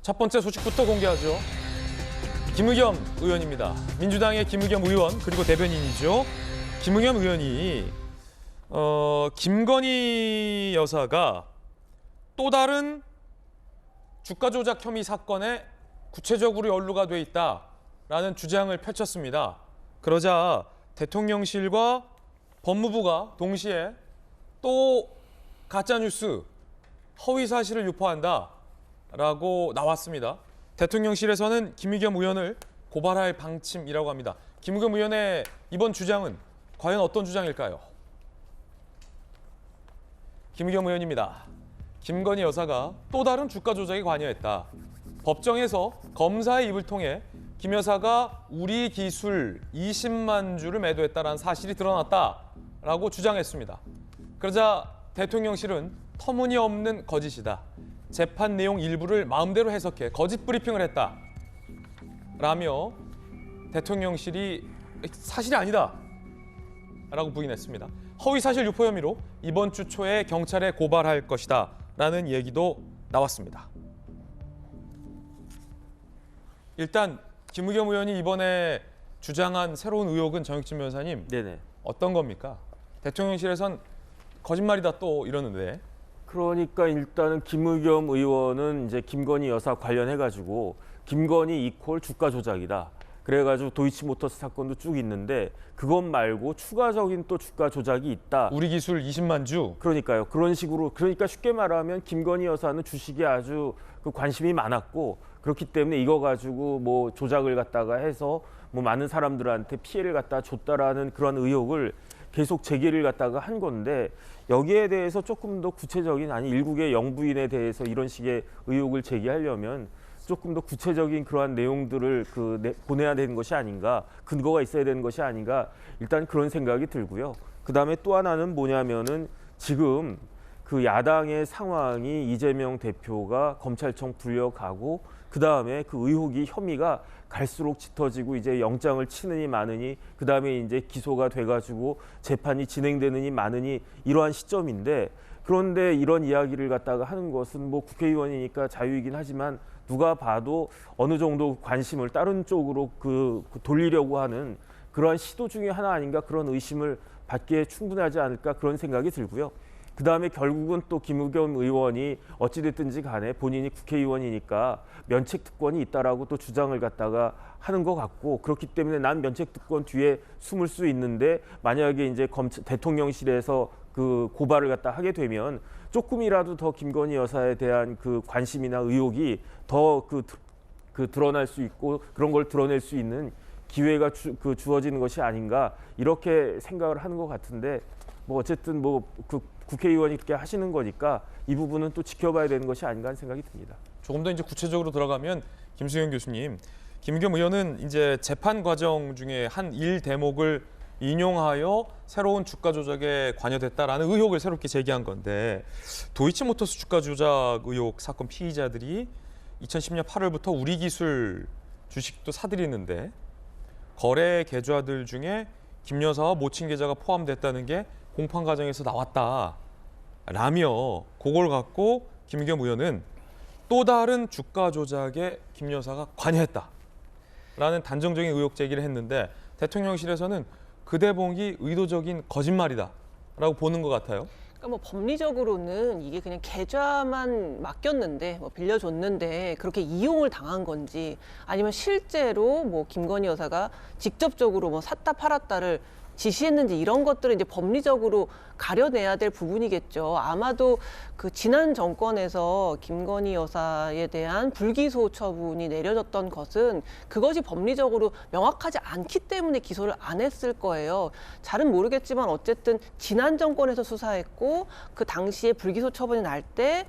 첫 번째 소식부터 공개하죠. 김의겸 의원입니다. 민주당의 김의겸 의원 그리고 대변인이죠. 김의겸 의원이 김건희 여사가 또 다른 주가 조작 혐의 사건에 구체적으로 연루가 돼 있다라는 주장을 펼쳤습니다. 그러자 대통령실과 법무부가 동시에 또 가짜뉴스, 허위 사실을 유포한다라고 나왔습니다. 대통령실에서는 김의겸 의원을 고발할 방침이라고 합니다. 김의겸 의원의 이번 주장은 과연 어떤 주장일까요? 김의겸 의원입니다. 김건희 여사가 또 다른 주가 조작에 관여했다. 법정에서 검사의 입을 통해 김 여사가 우리 기술 20만 주를 매도했다는 사실이 드러났다라고 주장했습니다. 그러자 대통령실은 터무니없는 거짓이다. 재판 내용 일부를 마음대로 해석해 거짓 브리핑을 했다. 라며 대통령실이 사실이 아니다. 라고 부인했습니다. 허위사실 유포 혐의로 이번 주 초에 경찰에 고발할 것이다. 라는 얘기도 나왔습니다. 일단 김의겸 의원이 이번에 주장한 새로운 의혹은 정혁진 변호사님 네네. 어떤 겁니까? 대통령실에선 거짓말이다 또 이러는데. 그러니까 일단은 김의겸 의원은 이제 김건희 여사 관련해가지고 김건희 이퀄 주가 조작이다. 그래가지고 도이치모터스 사건도 쭉 있는데 그것 말고 추가적인 또 주가 조작이 있다. 우리 기술 20만 주. 그러니까요. 그런 식으로 그러니까 쉽게 말하면 김건희 여사는 주식에 아주 그 관심이 많았고 그렇기 때문에 이거 가지고 뭐 조작을 갖다가 해서 뭐 많은 사람들한테 피해를 갖다 줬다라는 그런 의혹을 계속 제기를 갖다가 한 건데 여기에 대해서 조금 더 구체적인 아니 일국의 영부인에 대해서 이런 식의 의혹을 제기하려면 조금 더 구체적인 그러한 내용들을 보내야 되는 것이 아닌가, 근거가 있어야 되는 것이 아닌가, 일단 그런 생각이 들고요. 그다음에 또 하나는 뭐냐면은 지금 그 야당의 상황이 이재명 대표가 검찰청 불려가고 그다음에 그 의혹이 혐의가 갈수록 짙어지고 이제 영장을 치느니 마느니 그다음에 이제 기소가 돼가지고 재판이 진행되느니 마느니 이러한 시점인데 그런데 이런 이야기를 갖다가 하는 것은 뭐 국회의원이니까 자유이긴 하지만 누가 봐도 어느 정도 관심을 다른 쪽으로 돌리려고 하는 그러한 시도 중에 하나 아닌가 그런 의심을 받기에 충분하지 않을까 그런 생각이 들고요. 그다음에 결국은 또 김의겸 의원이 어찌됐든지 간에 본인이 국회의원이니까 면책특권이 있다라고 또 주장을 갖다가 하는 것 같고 그렇기 때문에 난 면책특권 뒤에 숨을 수 있는데 만약에 이제 대통령실에서 그 고발을 갖다 하게 되면 조금이라도 더 김건희 여사에 대한 그 관심이나 의혹이 더 드러날 수 있고 그런 걸 드러낼 수 있는 기회가 주어지는 것이 아닌가 이렇게 생각을 하는 것 같은데 뭐 어쨌든 뭐 국회의원이 그렇게 하시는 거니까 이 부분은 또 지켜봐야 되는 것이 아닌가 하는 생각이 듭니다. 조금 더 이제 구체적으로 들어가면 김수현 교수님, 김의겸 의원은 이제 재판 과정 중에 한 일 대목을 인용하여 새로운 주가 조작에 관여됐다라는 의혹을 새롭게 제기한 건데 도이치모터스 주가 조작 의혹 사건 피의자들이 2010년 8월부터 우리 기술 주식도 사들이는데 거래 계좌들 중에 김 여사와 모친 계좌가 포함됐다는 게 공판 과정에서 나왔다라며 그걸 갖고 김의겸 의원은 또 다른 주가 조작에 김 여사가 관여했다라는 단정적인 의혹 제기를 했는데 대통령실에서는 그 대목이 의도적인 거짓말이다라고 보는 것 같아요. 그러니까 뭐 법리적으로는 이게 그냥 계좌만 맡겼는데 뭐 빌려줬는데 그렇게 이용을 당한 건지 아니면 실제로 뭐 김건희 여사가 직접적으로 뭐 샀다 팔았다를 지시했는지 이런 것들을 이제 법리적으로 가려내야 될 부분이겠죠. 아마도 그 지난 정권에서 김건희 여사에 대한 불기소 처분이 내려졌던 것은 그것이 법리적으로 명확하지 않기 때문에 기소를 안 했을 거예요. 잘은 모르겠지만 어쨌든 지난 정권에서 수사했고 그 당시에 불기소 처분이 날 때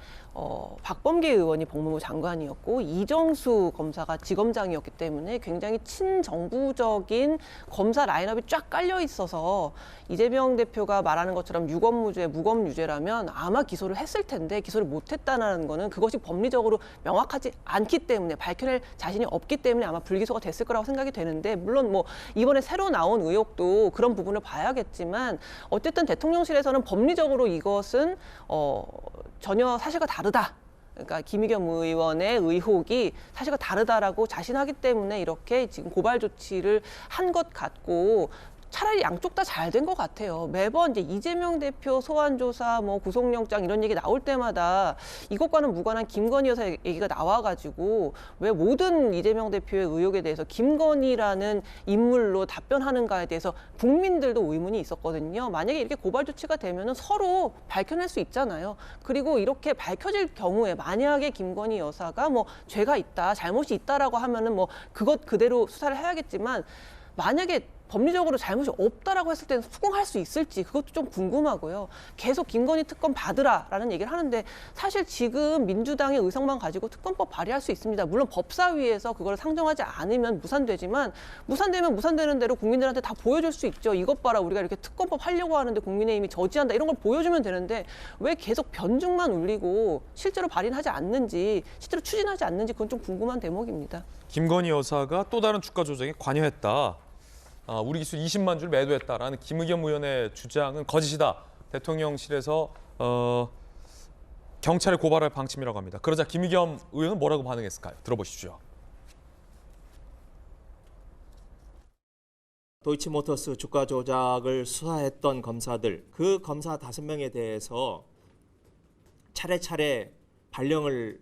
박범계 의원이 법무부 장관이었고 이정수 검사가 지검장이었기 때문에 굉장히 친정부적인 검사 라인업이 쫙 깔려 있어서 이재명 대표가 말하는 것처럼 유검무죄, 무검유죄라면 아마 기소를 했을 텐데 기소를 못했다는 거는 그것이 법리적으로 명확하지 않기 때문에 밝혀낼 자신이 없기 때문에 아마 불기소가 됐을 거라고 생각이 되는데 물론 뭐 이번에 새로 나온 의혹도 그런 부분을 봐야겠지만 어쨌든 대통령실에서는 법리적으로 이것은 전혀 사실과 다르다. 그러니까 김의겸 의원의 의혹이 사실과 다르다라고 자신하기 때문에 이렇게 지금 고발 조치를 한 것 같고 차라리 양쪽 다 잘 된 것 같아요. 매번 이제 이재명 대표 소환 조사, 뭐 구속영장 이런 얘기 나올 때마다 이것과는 무관한 김건희 여사 얘기가 나와가지고 왜 모든 이재명 대표의 의혹에 대해서 김건희라는 인물로 답변하는가에 대해서 국민들도 의문이 있었거든요. 만약에 이렇게 고발 조치가 되면은 서로 밝혀낼 수 있잖아요. 그리고 이렇게 밝혀질 경우에 만약에 김건희 여사가 뭐 죄가 있다, 잘못이 있다라고 하면은 뭐 그것 그대로 수사를 해야겠지만 만약에 법리적으로 잘못이 없다라고 했을 때는 수긍할 수 있을지 그것도 좀 궁금하고요. 계속 김건희 특검 받으라라는 얘기를 하는데 사실 지금 민주당의 의석만 가지고 특검법 발의할 수 있습니다. 물론 법사위에서 그걸 상정하지 않으면 무산되지만 무산되면 무산되는 대로 국민들한테 다 보여줄 수 있죠. 이것 봐라 우리가 이렇게 특검법 하려고 하는데 국민의힘이 저지한다 이런 걸 보여주면 되는데 왜 계속 변죽만 울리고 실제로 발의는 하지 않는지 실제로 추진하지 않는지 그건 좀 궁금한 대목입니다. 김건희 여사가 또 다른 주가 조작에 관여했다. 우리 기술 20만 줄 매도했다라는 김의겸 의원의 주장은 거짓이다. 대통령실에서 경찰에 고발할 방침이라고 합니다. 그러자 김의겸 의원은 뭐라고 반응했을까요? 들어보시죠. 도이치모터스 주가 조작을 수사했던 검사들, 그 검사 5명에 대해서 차례차례 발령을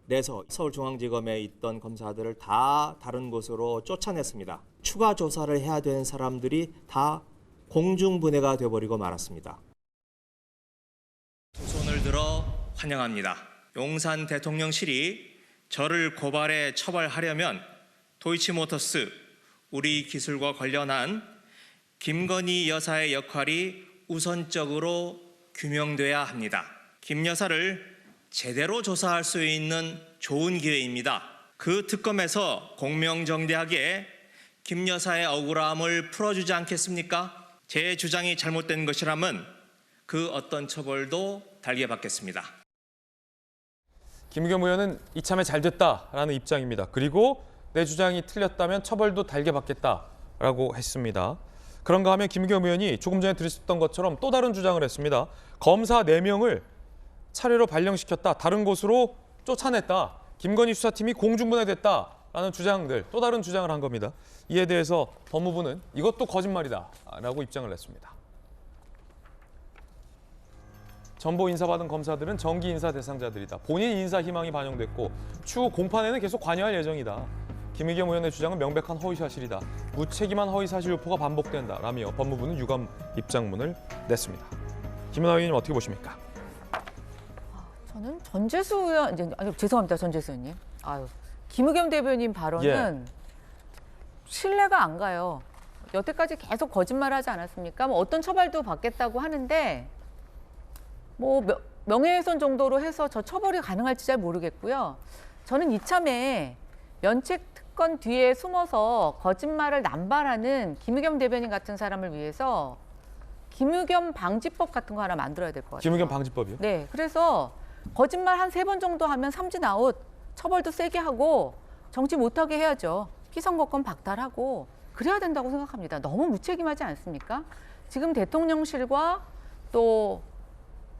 내서 서울중앙지검에 있던 검사들을 다 다른 곳으로 쫓아냈습니다. 추가 조사를 해야 되는 사람들이 다 공중분해가 되어버리고 말았습니다. 두 손을 들어 환영합니다. 용산 대통령실이 저를 고발해 처벌하려면 도이치모터스 우리 기술과 관련한 김건희 여사의 역할이 우선적으로 규명돼야 합니다. 김 여사를 제대로 조사할 수 있는 좋은 기회입니다. 그 특검에서 공명정대하게 김 여사의 억울함을 풀어주지 않겠습니까? 제 주장이 잘못된 것이라면 그 어떤 처벌도 달게 받겠습니다. 김의겸 의원은 이참에 잘 됐다라는 입장입니다. 그리고 내 주장이 틀렸다면 처벌도 달게 받겠다라고 했습니다. 그런가 하면 김의겸 의원이 조금 전에 들으셨던 것처럼 또 다른 주장을 했습니다. 검사 4명을 차례로 발령시켰다. 다른 곳으로 쫓아냈다. 김건희 수사팀이 공중분해됐다라는 주장들, 또 다른 주장을 한 겁니다. 이에 대해서 법무부는 이것도 거짓말이다라고 입장을 냈습니다. 전보 인사받은 검사들은 정기 인사 대상자들이다. 본인 인사 희망이 반영됐고 추후 공판에는 계속 관여할 예정이다. 김의겸 의원의 주장은 명백한 허위사실이다. 무책임한 허위사실 유포가 반복된다라며 법무부는 유감 입장문을 냈습니다. 김은하 의원님 어떻게 보십니까? 저는 전재수 의원, 죄송합니다, 전재수 의원님. 김의겸 대변인 발언은 신뢰가 안 가요. 여태까지 계속 거짓말하지 않았습니까? 뭐 어떤 처벌도 받겠다고 하는데 뭐 명예훼손 정도로 해서 저 처벌이 가능할지 잘 모르겠고요. 저는 이참에 면책 특권 뒤에 숨어서 거짓말을 남발하는 김의겸 대변인 같은 사람을 위해서 김의겸 방지법 같은 거 하나 만들어야 될 것 같아요. 김의겸 방지법이요? 네, 그래서 거짓말 한 3번 정도 하면 삼진 아웃, 처벌도 세게 하고 정치 못하게 해야죠. 피선거권 박탈하고 그래야 된다고 생각합니다. 너무 무책임하지 않습니까? 지금 대통령실과 또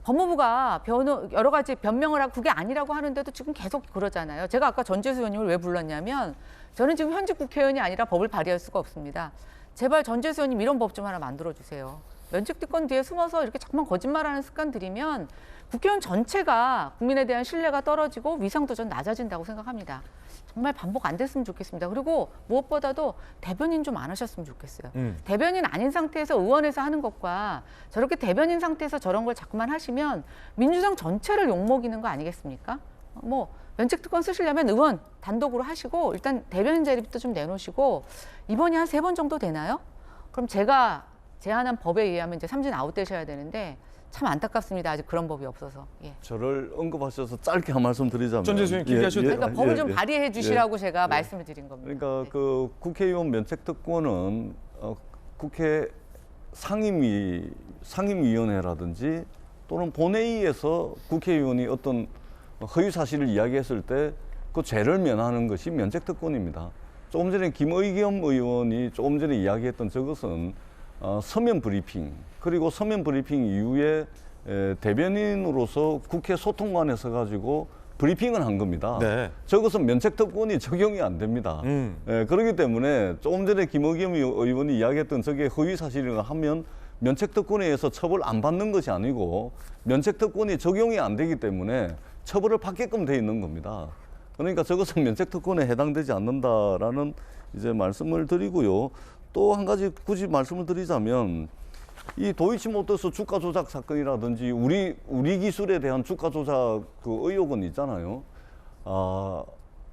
법무부가 여러 가지 변명을 하고 그게 아니라고 하는데도 지금 계속 그러잖아요. 제가 아까 전재수 의원님을 왜 불렀냐면 저는 지금 현직 국회의원이 아니라 법을 발의할 수가 없습니다. 제발 전재수 의원님 이런 법 좀 하나 만들어주세요. 면책특권 뒤에 숨어서 이렇게 자꾸만 거짓말하는 습관 들이면 국회의원 전체가 국민에 대한 신뢰가 떨어지고 위상도 전 낮아진다고 생각합니다. 정말 반복 안 됐으면 좋겠습니다. 그리고 무엇보다도 대변인 좀 안 하셨으면 좋겠어요. 대변인 아닌 상태에서 의원에서 하는 것과 저렇게 대변인 상태에서 저런 걸 자꾸만 하시면 민주당 전체를 욕먹이는 거 아니겠습니까? 뭐 면책특권 쓰시려면 의원 단독으로 하시고 일단 대변인 자리부터 좀 내놓으시고 이번이 한 3번 정도 되나요? 그럼 제가 제안한 법에 의하면 이제 삼진 아웃 되셔야 되는데 참 안타깝습니다. 아직 그런 법이 없어서. 예. 저를 언급하셔서 짧게 한 말씀 드리자면 전재수 의원 길게 하셔도 돼요. 그러니까 법을 좀 발의해 주시라고 제가 말씀을 드린 겁니다. 그러니까 네. 그 국회의원 면책특권은 국회 상임위원회라든지 또는 본회의에서 국회의원이 어떤 허위 사실을 이야기했을 때 그 죄를 면하는 것이 면책특권입니다. 조금 전에 김의겸 의원이 조금 전에 이야기했던 저것은 서면 브리핑, 그리고 서면 브리핑 이후에 대변인으로서 국회 소통관에 서가지고 브리핑을 한 겁니다. 네. 저것은 면책특권이 적용이 안 됩니다. 예, 그렇기 때문에 조금 전에 김의겸 의원이 이야기했던 저게 허위 사실이라 하면 면책특권에 의해서 처벌 안 받는 것이 아니고 면책특권이 적용이 안 되기 때문에 처벌을 받게끔 돼 있는 겁니다. 그러니까 저것은 면책특권에 해당되지 않는다라는 이제 말씀을 드리고요. 또 한 가지 굳이 말씀을 드리자면 이 도이치모터스 주가 조작 사건이라든지 우리 기술에 대한 주가 조작 그 의혹은 있잖아요.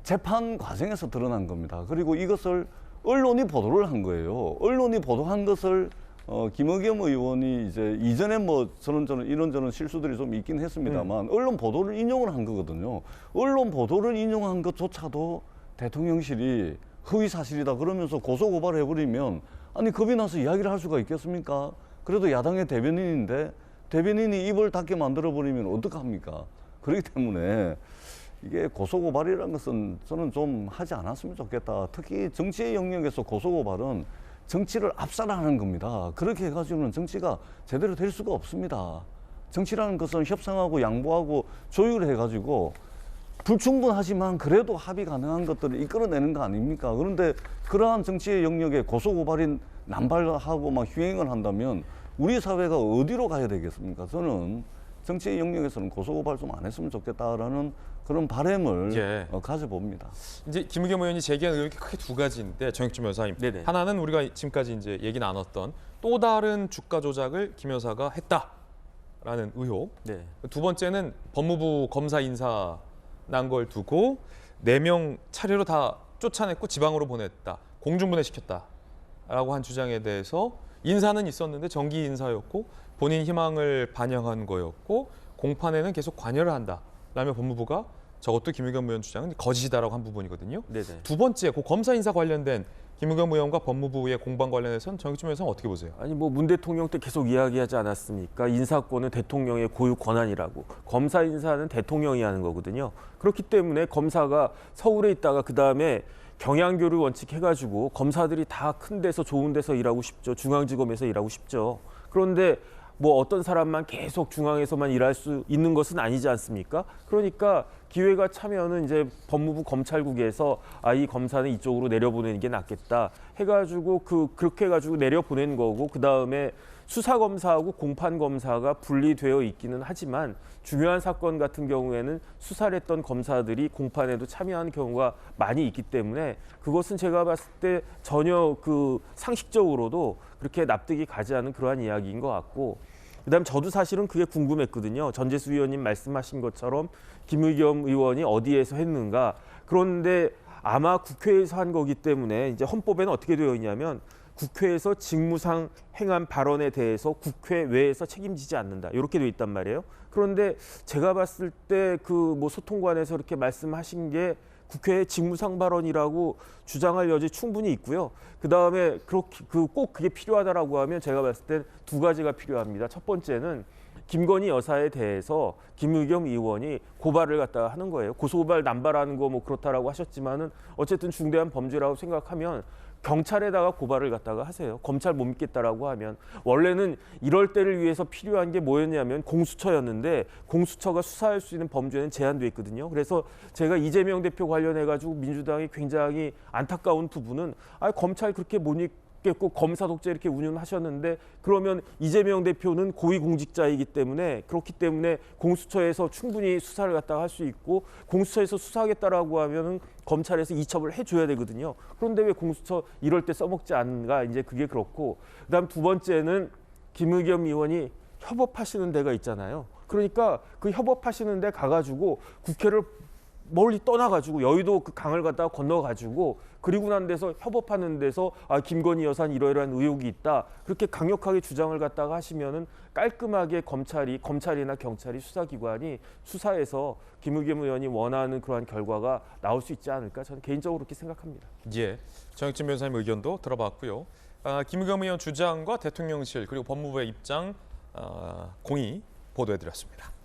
재판 과정에서 드러난 겁니다. 그리고 이것을 언론이 보도를 한 거예요. 언론이 보도한 것을 김의겸 의원이 이제 이전에 뭐 저런 이런저런 실수들이 좀 있긴 했습니다만 언론 보도를 인용을 한 거거든요. 언론 보도를 인용한 것조차도 대통령실이 허위 사실이다 그러면서 고소 고발해 버리면 아니 겁이 나서 이야기를 할 수가 있겠습니까? 그래도 야당의 대변인인데 대변인이 입을 닫게 만들어 버리면 어떡합니까? 그렇기 때문에 이게 고소 고발이라는 것은 저는 좀 하지 않았으면 좋겠다. 특히 정치의 영역에서 고소 고발은 정치를 압살하는 겁니다. 그렇게 해가지고는 정치가 제대로 될 수가 없습니다. 정치라는 것은 협상하고 양보하고 조율해가지고 불충분하지만 그래도 합의 가능한 것들을 이끌어내는 거 아닙니까? 그런데 그러한 정치의 영역에 고소고발이 남발하고 막 휘행을 한다면 우리 사회가 어디로 가야 되겠습니까? 저는 정치의 영역에서는 고소고발 좀 안 했으면 좋겠다라는 그런 바람을 예. 가져봅니다. 이제 김의겸 의원이 제기한 의혹이 크게 두 가지인데 정익준 변호사님, 네네. 하나는 우리가 지금까지 이제 얘기 나눴던 또 다른 주가 조작을 김 여사가 했다라는 의혹. 네. 두 번째는 법무부 검사 인사 난 걸 두고 4명 차례로 다 쫓아냈고 지방으로 보냈다, 공중분해시켰다라고 한 주장에 대해서 인사는 있었는데 정기 인사였고 본인 희망을 반영한 거였고 공판에는 계속 관여를 한다라며 법무부가 저것도 김의겸 의원 주장은 거짓이다라고 한 부분이거든요. 네네. 두 번째, 그 검사 인사 관련된 김의겸 의원과 법무부의 공방 관련해서는 정익준 변호사는 어떻게 보세요? 아니 뭐 문 대통령 때 계속 이야기하지 않았습니까? 인사권은 대통령의 고유 권한이라고. 검사 인사는 대통령이 하는 거거든요. 그렇기 때문에 검사가 서울에 있다가 그다음에 경양교류 원칙 해가지고 검사들이 다 큰 데서 좋은 데서 일하고 싶죠. 중앙지검에서 일하고 싶죠. 그런데 뭐 어떤 사람만 계속 중앙에서만 일할 수 있는 것은 아니지 않습니까? 그러니까 기회가 차면은 이제 법무부 검찰국에서 이 검사는 이쪽으로 내려보내는 게 낫겠다 해가지고 그렇게 해가지고 내려보낸 거고, 그 다음에 수사검사하고 공판검사가 분리되어 있기는 하지만 중요한 사건 같은 경우에는 수사를 했던 검사들이 공판에도 참여하는 경우가 많이 있기 때문에 그것은 제가 봤을 때 전혀 상식적으로도 그렇게 납득이 가지 않은 그러한 이야기인 것 같고, 그다음 저도 사실은 그게 궁금했거든요. 전재수 의원님 말씀하신 것처럼 김의겸 의원이 어디에서 했는가. 그런데 아마 국회에서 한 거기 때문에 이제 헌법에는 어떻게 되어 있냐면 국회에서 직무상 행한 발언에 대해서 국회 외에서 책임지지 않는다, 이렇게 되어 있단 말이에요. 그런데 제가 봤을 때 뭐 소통관에서 이렇게 말씀하신 게 국회의 직무상 발언이라고 주장할 여지 충분히 있고요. 그 다음에 그렇게 꼭 그게 필요하다라고 하면 제가 봤을 때 두 가지가 필요합니다. 첫 번째는 김건희 여사에 대해서 김의겸 의원이 고발을 갖다가 하는 거예요. 고소고발 남발하는 거 뭐 그렇다라고 하셨지만은 어쨌든 중대한 범죄라고 생각하면 경찰에다가 고발을 갖다가 하세요. 검찰 못 믿겠다라고 하면. 원래는 이럴 때를 위해서 필요한 게 뭐였냐면 공수처였는데 공수처가 수사할 수 있는 범죄는 제한돼 있거든요. 그래서 제가 이재명 대표 관련해 가지고 민주당이 굉장히 안타까운 부분은 검찰 그렇게 못 믿겠고 검사 독재 이렇게 운영하셨는데 그러면 이재명 대표는 고위공직자이기 때문에, 그렇기 때문에 공수처에서 충분히 수사를 갖다가 할 수 있고 공수처에서 수사하겠다라고 하면은 검찰에서 이첩을 해줘야 되거든요. 그런데 왜 공수처 이럴 때 써먹지 않는가, 이제 그게 그렇고, 그다음 두 번째는 김의겸 의원이 협업하시는 데가 있잖아요. 그러니까 그 협업하시는 데 가가지고 국회를 멀리 떠나가지고 여의도 그 강을 갖다가 건너가지고 그리고 난 데서 협업하는 데서 김건희 여사는 이러이러한 의혹이 있다, 그렇게 강력하게 주장을 갖다가 하시면은 깔끔하게 검찰이나 경찰이 수사기관이 수사해서 김의겸 의원이 원하는 그러한 결과가 나올 수 있지 않을까, 저는 개인적으로 그렇게 생각합니다. 예, 정익진 변호사님 의견도 들어봤고요. 김의겸 의원 주장과 대통령실 그리고 법무부의 입장 공의 보도해드렸습니다.